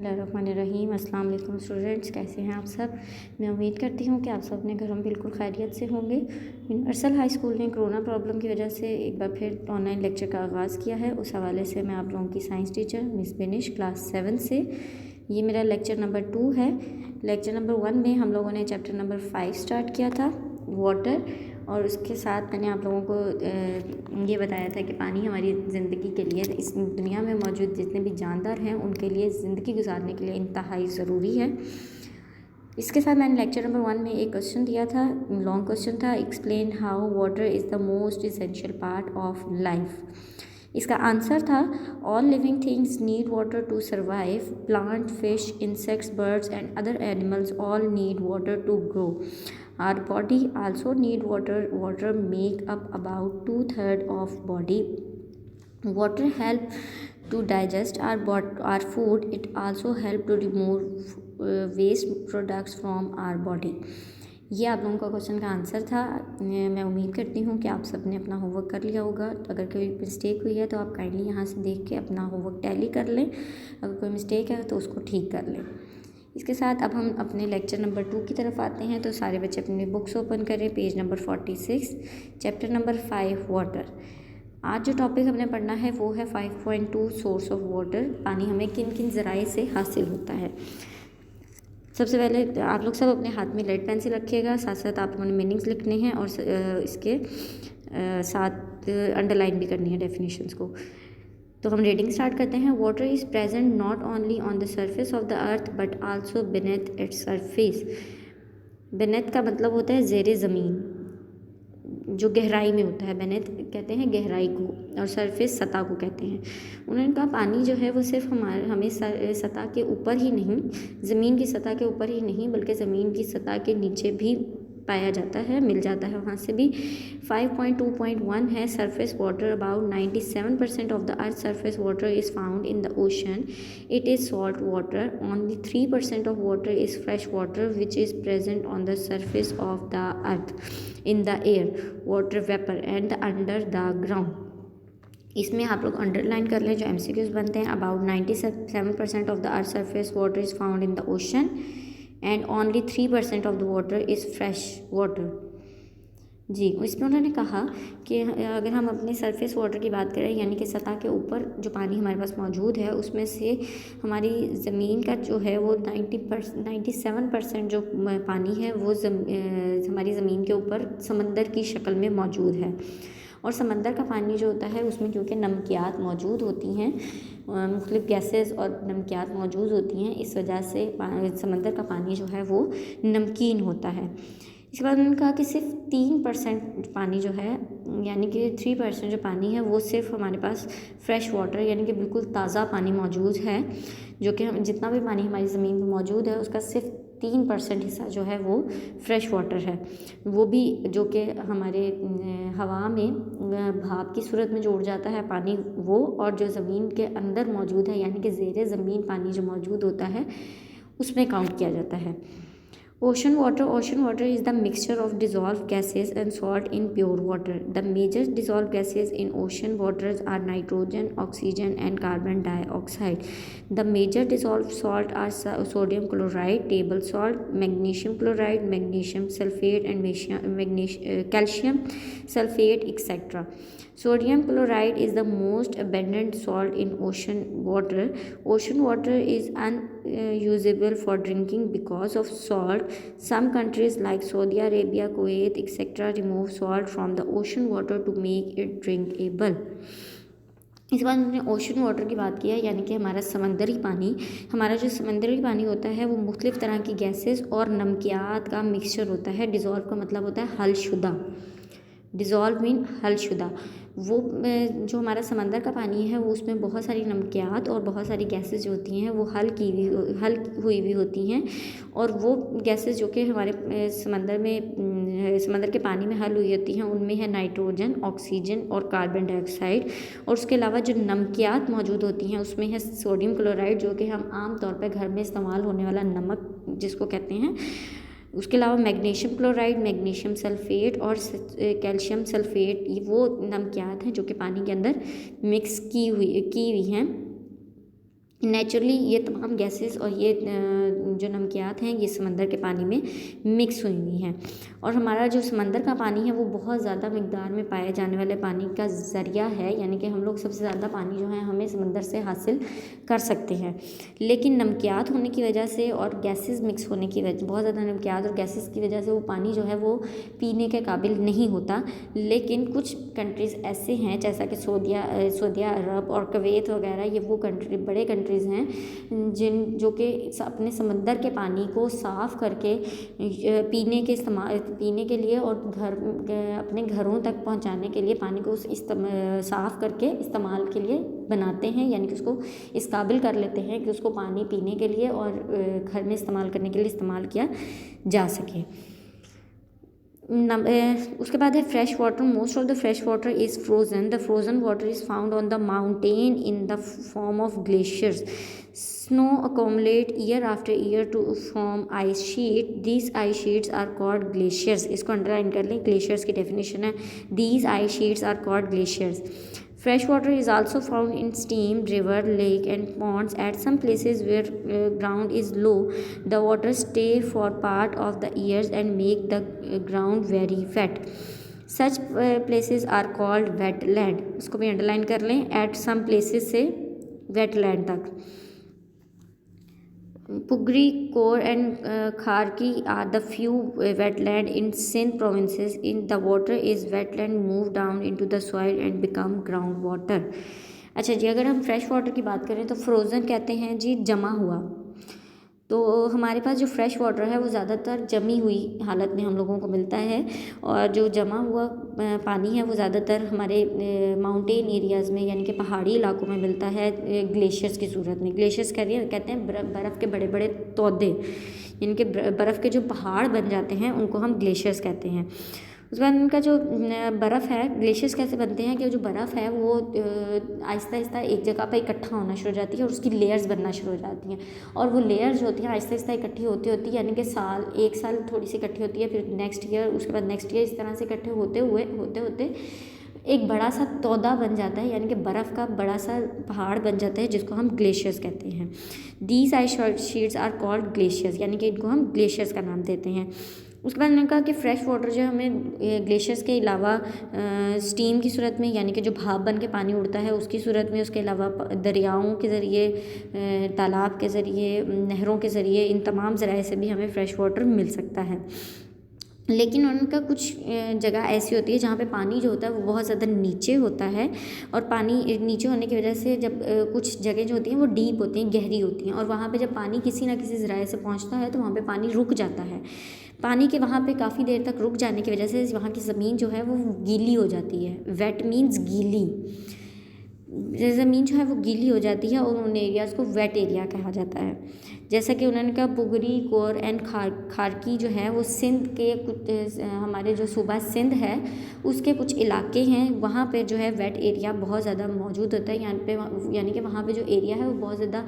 रहीम अस्सलाम वालेकुम स्टूडेंट्स, कैसे हैं आप सब। मैं उम्मीद करती हूँ कि आप सब अपने घरों में बिल्कुल खैरियत से होंगे। यूनिवर्सल हाई स्कूल ने कोरोना प्रॉब्लम की वजह से एक बार फिर ऑनलाइन लेक्चर का आगाज़ किया है। उस हवाले से मैं आप लोगों की साइंस टीचर मिस बेनिश क्लास 7 से, ये मेरा लेक्चर नंबर 2 है। लेक्चर नंबर 1 में हम लोगों ने चैप्टर नंबर 5 स्टार्ट किया था, वाटर, और उसके साथ मैंने आप लोगों को ये बताया था कि पानी हमारी ज़िंदगी के लिए, इस दुनिया में मौजूद जितने भी जानदार हैं उनके लिए ज़िंदगी गुजारने के लिए इंतहाई ज़रूरी है। इसके साथ मैंने लेक्चर नंबर 1 में एक क्वेश्चन दिया था, लॉन्ग क्वेश्चन था, explain how water is the most essential part of life. इसका आंसर था all living things need water to survive, plant, fish, insects, birds and other animals all need water to grow. Our body also need water. Water make up about 2/3 of body. Water help to digest our food. It also help to remove waste products from our body. ये आप लोगों का question का answer था। मैं उम्मीद करती हूँ कि आप सब ने अपना होमवर्क कर लिया होगा। अगर कोई मिस्टेक हुई है तो आप काइंडली यहाँ से देख के अपना होमवर्क टैली कर लें। अगर कोई मिस्टेक है तो उसको ठीक कर लें। इसके साथ अब हम अपने लेक्चर नंबर 2 की तरफ आते हैं। तो सारे बच्चे अपनी बुक्स ओपन करें, page number 46, chapter number 5 water. आज जो टॉपिक हमने पढ़ना है वो है 5.2 सोर्स ऑफ वाटर। पानी हमें किन किन ज़राए से हासिल होता है। सबसे पहले आप लोग सब अपने हाथ में लेड पेंसिल रखिएगा, साथ साथ आप लोगों ने मीनिंग्स लिखने हैं और इसके साथ अंडरलाइन भी करनी है डेफिनेशंस को। तो हम रीडिंग स्टार्ट करते हैं। Water is present not only on the surface of the earth but also beneath its surface. Beneath का मतलब होता है ज़ेरे ज़मीन, जो गहराई में होता है। बिनेथ कहते हैं गहराई को, और सरफेस सतह को कहते हैं। उन्होंने कहा पानी जो है वो सिर्फ हमें सतह के ऊपर ही नहीं, ज़मीन की सतह के ऊपर ही नहीं, बल्कि ज़मीन की सतह के नीचे भी पाया जाता है, मिल जाता है वहाँ से भी। 5.2.1 है surface water. About 97% of the earth surface water is found in the ocean. It is salt water. Only 3% of water is fresh water which is present on the surface of the earth, in the air, water vapour and under the ground. इसमें आप लोग underline कर लें जो MCQs बनते हैं। About 97% of the earth surface water is found in the ocean and only 3% of the water is fresh water. जी, इसमें उन्होंने कहा कि अगर हम अपने सरफेस वाटर की बात करें, यानी कि सतह के ऊपर जो पानी हमारे पास मौजूद है, उसमें से हमारी ज़मीन का जो है वो 97% जो पानी है वो हमारी ज़मीन के ऊपर समंदर की शक्ल में मौजूद है। और समंदर का पानी जो होता है उसमें क्योंकि नमकियात मौजूद होती हैं, मुख्तलिफ़ गैसेस और नमकियात मौजूद होती हैं, इस वजह से समंदर का पानी जो है वो नमकीन होता है। इसके बाद उन्होंने कहा कि सिर्फ 3% पानी जो है, यानी कि 3% जो पानी है वो सिर्फ हमारे पास फ्रेश वाटर, यानी कि बिल्कुल ताज़ा पानी मौजूद है, जो कि हम जितना भी पानी हमारी ज़मीन में मौजूद है उसका सिर्फ 3% हिस्सा जो है वो फ्रेश वाटर है। वो भी जो कि हमारे हवा में भाप की सूरत में जो उड़ जाता है पानी वो, और जो ज़मीन के अंदर मौजूद है, यानी कि ज़ेरे ज़मीन पानी जो मौजूद होता है उसमें काउंट किया जाता है। Ocean water is the mixture of dissolved gases and salt in pure water. The major dissolved gases in ocean waters are nitrogen, oxygen and carbon dioxide. The major dissolved salt are sodium chloride, table salt, magnesium chloride, magnesium sulfate and calcium sulfate, etc. Sodium chloride is the most abundant salt in ocean water. Ocean water is unusable for drinking because of salt. Some countries like Saudi Arabia, Kuwait, etc. remove salt from the ocean water to make it drinkable. इसके बाद उन्होंने ocean water की बात की है, यानी कि हमारा समंदरी पानी। हमारा जो समंदरी पानी होता है वो मुख्तलिफ़ तरह की गैसेस और नमकियात का मिक्सचर होता है। डिज़ोल्व का मतलब होता है हलशुदा। Dissolve mean हलशुदा। वो जो हमारा समंदर का पानी है वो उसमें बहुत सारी नमकियात और बहुत सारी गैसेस जो होती हैं वो हल हुई भी होती हैं, और वो गैसेस जो कि हमारे समंदर के पानी में हल हुई होती हैं उनमें है नाइट्रोजन, ऑक्सीजन और कार्बन डाइऑक्साइड। और उसके अलावा जो नमकियात मौजूद होती हैं उसमें है सोडियम क्लोराइड, जो कि हम आम तौर पर घर में इस्तेमाल होने वाला नमक जिसको कहते हैं। उसके अलावा मैग्नीशियम क्लोराइड, मैग्नीशियम सल्फेट और कैल्शियम सल्फेट, ये वो नमकियात हैं जो कि पानी के अंदर मिक्स की हुई हैं। नेचुरली ये तमाम गैसेस और ये जो नमकियात हैं ये समंदर के पानी में मिक्स हुई हुई हैं। और हमारा जो समंदर का पानी है वो बहुत ज़्यादा मिकदार में पाए जाने वाले पानी का ज़रिया है, यानी कि हम लोग सबसे ज़्यादा पानी जो है हमें समंदर से हासिल कर सकते हैं। लेकिन नमकियात होने की वजह से और गैसेस मिक्स होने की वजह, बहुत ज़्यादा नमकियात और गैसेस की वजह से वो पानी जो है वो पीने के काबिल नहीं होता। लेकिन कुछ कंट्रीज़ ऐसे हैं जैसा कि सऊदी अरब और कुवैत वगैरह, ये वो कंट्री बड़े कंट्रीज़ हैं जो कि अपने समंदर के पानी को साफ़ करके पीने के लिए और अपने घरों तक पहुंचाने के लिए पानी को साफ़ करके इस्तेमाल के लिए बनाते हैं, यानी कि उसको इस काबिल कर लेते हैं कि उसको पानी पीने के लिए और घर में इस्तेमाल करने के लिए इस्तेमाल किया जा सके। उसके बाद है fresh water. Most of the fresh water is frozen. The frozen water is found on the mountain in the form of glaciers. Snow accumulate year after year to form ice sheet. These ice sheets are called glaciers. इसको underline कर लें, glaciers की definition है, these ice sheets are called glaciers. Fresh water is also found in stream, river, lake and ponds. At some places where ground is low, the water stay for part of the years and make the ground very wet. Such places are called wetland. इसको भी underline कर लें, at some places से wetland तक। Pugri, Kor and Kharki are the few wetland in Sindh provinces. In the water is wetland move down into the soil and become groundwater. अच्छा जी, अगर हम fresh water की बात करें तो फ्रोज़न कहते हैं जी जमा हुआ। तो हमारे पास जो फ्रेश वाटर है वो ज़्यादातर जमी हुई हालत में हम लोगों को मिलता है, और जो जमा हुआ पानी है वो ज़्यादातर हमारे माउंटेन एरियाज़ में यानी कि पहाड़ी इलाकों में मिलता है ग्लेशियर्स की सूरत में। ग्लेशियर्स कहते हैं बर्फ़ के बड़े बड़े तौदे, यानी कि बर्फ़ के जो पहाड़ बन जाते हैं उनको हम ग्लेशियर्स कहते हैं। उसके बाद उनका जो बर्फ़ है, ग्लेशियर्स कैसे बनते हैं कि जो बर्फ़ है वो आहिस्ता आहिस्ता एक जगह पर इकट्ठा होना शुरू हो जाती है और उसकी लेयर्स बनना शुरू हो जाती हैं, और वो लेयर्स जो होती हैं आहिस्ता आहिस्ता इकट्ठी होती होती, यानी कि एक साल थोड़ी सी इकट्ठी होती है, फिर नेक्स्ट ईयर, उसके बाद नेक्स्ट ईयर, इस तरह से इकट्ठे होते एक बड़ा सा तौदा बन जाता है, यानी कि बर्फ़ का बड़ा सा पहाड़ बन जाता है जिसको हम ग्लेशियर्स कहते हैं। These ice sheets are called glaciers, यानी कि इनको हम ग्लेशियर्स का नाम देते हैं। उसके बाद मैंने कहा कि फ्रेश वाटर जो हमें ग्लेशियर्स के अलावा स्टीम की सूरत में, यानी कि जो भाप बन के पानी उड़ता है उसकी सूरत में, उसके अलावा दरियाओं के ज़रिए, तालाब के ज़रिए, नहरों के ज़रिए, इन तमाम ज़राए से भी हमें फ़्रेश वाटर मिल सकता है। लेकिन उनका कुछ जगह ऐसी होती है जहाँ पे पानी जो होता है वो बहुत ज़्यादा नीचे होता है, और पानी नीचे होने की वजह से जब कुछ जगह जो होती हैं वो डीप होती हैं, गहरी होती हैं, और वहाँ पे जब पानी किसी ना किसी ज़राए से पहुँचता है तो वहाँ पे पानी रुक जाता है। पानी के वहाँ पे काफ़ी देर तक रुक जाने की वजह से वहाँ की ज़मीन जो है वो गीली हो जाती है। वेट मीन्स गीली, ज़मीन जो है वो गीली हो जाती है और उन एरियाज़ को वेट एरिया कहा जाता है। जैसा कि उन्होंने कहा पुगरी, कोर एंड खारकी जो है वो सिंध के कुछ, हमारे जो सूबा सिंध है उसके कुछ इलाके हैं, वहाँ पे जो है वेट एरिया बहुत ज़्यादा मौजूद होता है। यहाँ पे यानी कि वहाँ पे जो एरिया है वो बहुत ज़्यादा,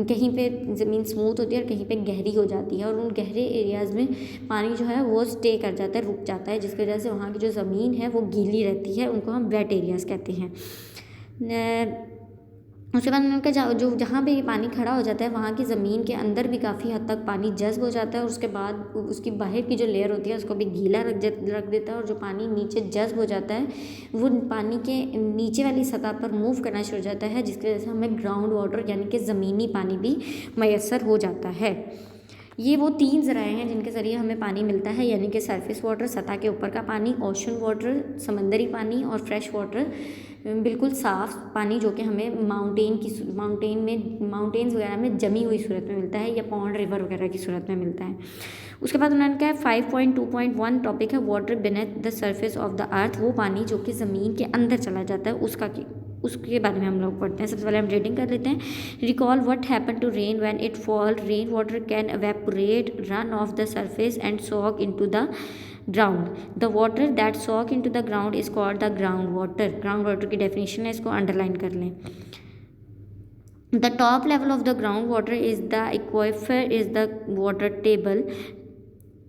कहीं पे ज़मीन स्मूथ होती है और कहीं पे गहरी हो जाती है, और उन गहरे एरियाज़ में पानी जो है वो स्टे कर जाता है, रुक जाता है, जिसकी वजह से वहाँ की जो ज़मीन है वो गीली रहती है, उनको हम वेट एरियाज़ कहते हैं। उसके बाद उनका जो जहाँ पे ये पानी खड़ा हो जाता है वहाँ की ज़मीन के अंदर भी काफ़ी हद तक पानी जज़्ब हो जाता है, और उसके बाद उसकी बाहर की जो लेयर होती है उसको भी गीला रख देता है, और जो पानी नीचे जज़्ब हो जाता है वो पानी के नीचे वाली सतह पर मूव करना शुरू हो जाता है, जिसकी वजह से हमें ग्राउंड वाटर यानी कि ज़मीनी पानी भी मैसर हो जाता है। ये वो 3 ज़राए हैं जिनके ज़रिए हमें पानी मिलता है, यानी कि सरफेस वाटर, सतह के ऊपर का पानी, ओशन वाटर, समंदरी पानी, और फ्रेश वाटर बिल्कुल साफ़ पानी जो कि हमें माउंटेन्स वगैरह में जमी हुई सूरत में मिलता है, या पॉन्ड, रिवर वगैरह की सूरत में मिलता है। उसके बाद उन्होंने कहा 5.2.1 टॉपिक है water beneath the surface of the अर्थ, वो पानी जो कि ज़मीन के अंदर चला जाता है, उसके बारे में हम लोग पढ़ते हैं। सबसे पहले हम रीडिंग कर लेते हैं। Recall what happen to rain when it fall. Rain water can evaporate, run off the surface and soak into the ground. The water that soak into the ground is called the ground water. Ground water की definition है, इसको underline कर लें। The top level of the ground water is the aquifer, is the water table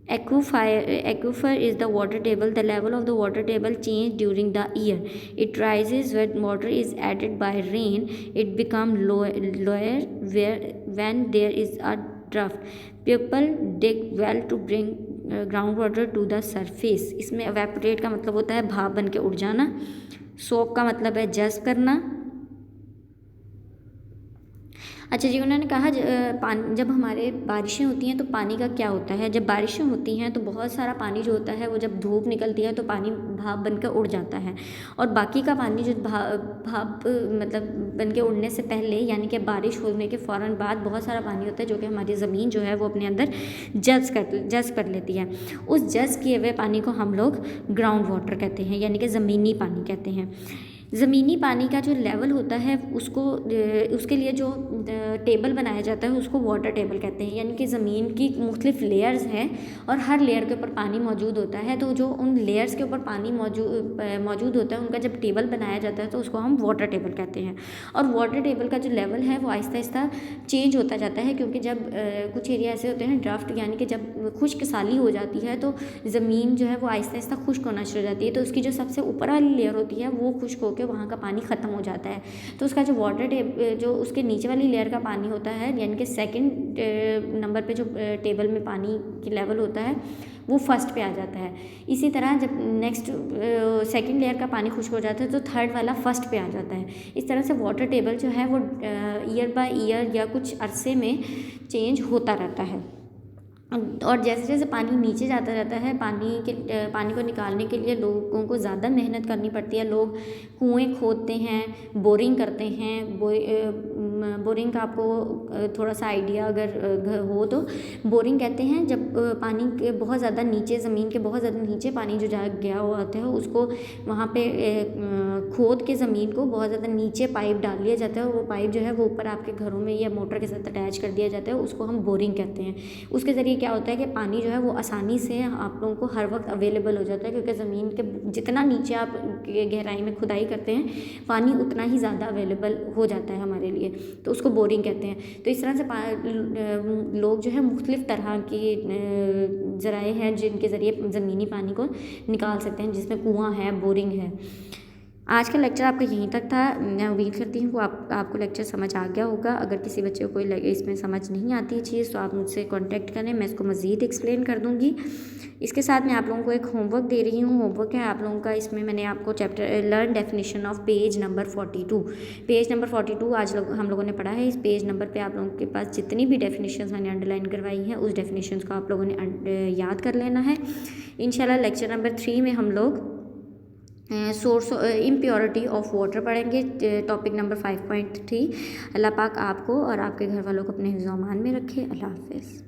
Aquifer is the water table. The level of the water table change during the year. It rises when water is added by rain. It becomes lower when there is a drought. People dig well to bring groundwater to the surface. इसमें evaporate का मतलब होता है भाप बन के उड़ जाना. soak का मतलब है जज़्ब करना. अच्छा जी, उन्होंने कहा पानी जब हमारे बारिशें होती हैं तो पानी का क्या होता है. जब बारिशें होती हैं तो बहुत सारा पानी जो होता है वो जब धूप निकलती है तो पानी भाप बनकर उड़ जाता है, और बाकी का पानी जो भाप मतलब बन के उड़ने से पहले यानी कि बारिश होने के फ़ौरन बाद बहुत सारा पानी होता है जो कि हमारी ज़मीन जो है वो अपने अंदर जज़्ब कर लेती है. उस जज़्ब किए हुए पानी को हम लोग ग्राउंड वाटर कहते हैं, यानी कि ज़मीनी पानी कहते हैं. ज़मीनी पानी का जो लेवल होता है उसके लिए जो टेबल बनाया जाता है उसको वाटर टेबल कहते हैं. यानी कि ज़मीन की मुख्तलिफ लेयर्स हैं और हर लेयर के ऊपर पानी मौजूद होता है. तो जो उन लेयर्स के ऊपर पानी मौजूद होता है उनका जब टेबल बनाया जाता है तो उसको हम वाटर टेबल कहते हैं. और वाटर टेबल का जो लेवल है वो आहिस्ता आहिस्ता चेंज होता जाता है, क्योंकि जब कुछ एरिया ऐसे होते हैं ड्राफ्ट, यानी कि जब खुश्क साली हो जाती है तो ज़मीन जो है वो आहिस्ता आहिस्ता खुश्क होना शुरू हो जाती है. तो उसकी जो सबसे ऊपर वाली लेयर होती है वो खुश्क होकर वहाँ का पानी ख़त्म हो जाता है. तो उसका जो जो उसके नीचे वाली लेयर का पानी होता है, यानी कि सेकंड नंबर पे जो टेबल में पानी की लेवल होता है वो फर्स्ट पे आ जाता है. इसी तरह जब नेक्स्ट सेकंड लेयर का पानी खुश्क हो जाता है तो थर्ड वाला फर्स्ट पे आ जाता है. इस तरह से वाटर टेबल जो है वो ईयर बाय ईयर या कुछ अरसे में चेंज होता रहता है. और जैसे जैसे पानी नीचे जाता रहता है, पानी को निकालने के लिए लोगों को ज़्यादा मेहनत करनी पड़ती है. लोग कुएं खोदते हैं, बोरिंग करते हैं. बोरिंग का आपको थोड़ा सा आइडिया अगर हो तो बोरिंग कहते हैं जब पानी के बहुत ज़्यादा नीचे, ज़मीन के बहुत ज़्यादा नीचे पानी जो जा गया हुआ होता है उसको वहाँ पे खोद के ज़मीन को बहुत ज़्यादा नीचे पाइप डाल दिया जाता है. वो पाइप जो है वो ऊपर आपके घरों में या मोटर के साथ अटैच कर दिया जाता है. उसको हम बोरिंग कहते हैं. उसके ज़रिए क्या होता है कि पानी जो है वो आसानी से आप लोगों को हर वक्त अवेलेबल हो जाता है, क्योंकि ज़मीन के जितना नीचे आप गहराई में खुदाई करते हैं पानी उतना ही ज़्यादा अवेलेबल हो जाता है हमारे लिए. तो उसको बोरिंग कहते हैं. तो इस तरह से लोग जो है मुख्तलिफ़ तरह की ज़राए हैं जिनके ज़रिए ज़मीनी पानी को निकाल सकते हैं, जिसमें कुआँ है, बोरिंग है. आज का लेक्चर आपका यहीं तक था. मैं उम्मीद करती हूँ आपको लेक्चर समझ आ गया होगा. अगर किसी बच्चे को कोई इसमें समझ नहीं आती चीज़ तो आप मुझसे कांटेक्ट करें, मैं इसको मज़ीद एक्सप्लेन कर दूँगी. इसके साथ मैं आप लोगों को एक होमवर्क दे रही हूँ. होमवर्क है आप लोगों का, इसमें मैंने आपको chapter learn definition of page number 42. Page number 42 आज हम लोगों ने पढ़ा है. इस पेज नंबर पर आप लोगों के पास जितनी भी डेफिनेशंस मैंने अंडरलाइन करवाई हैं उस डेफिनेशंस को आप लोगों ने याद कर लेना है. इंशाल्लाह लेक्चर नंबर 3 में हम लोग सोर्स इम्प्योरिटी ऑफ वाटर पढ़ेंगे. Topic number 5.3. अल्लाह पाक आपको और आपके घर वालों को अपने हिफ्ज़-ओ-अमान में रखे. अल्लाह हाफ़िज़.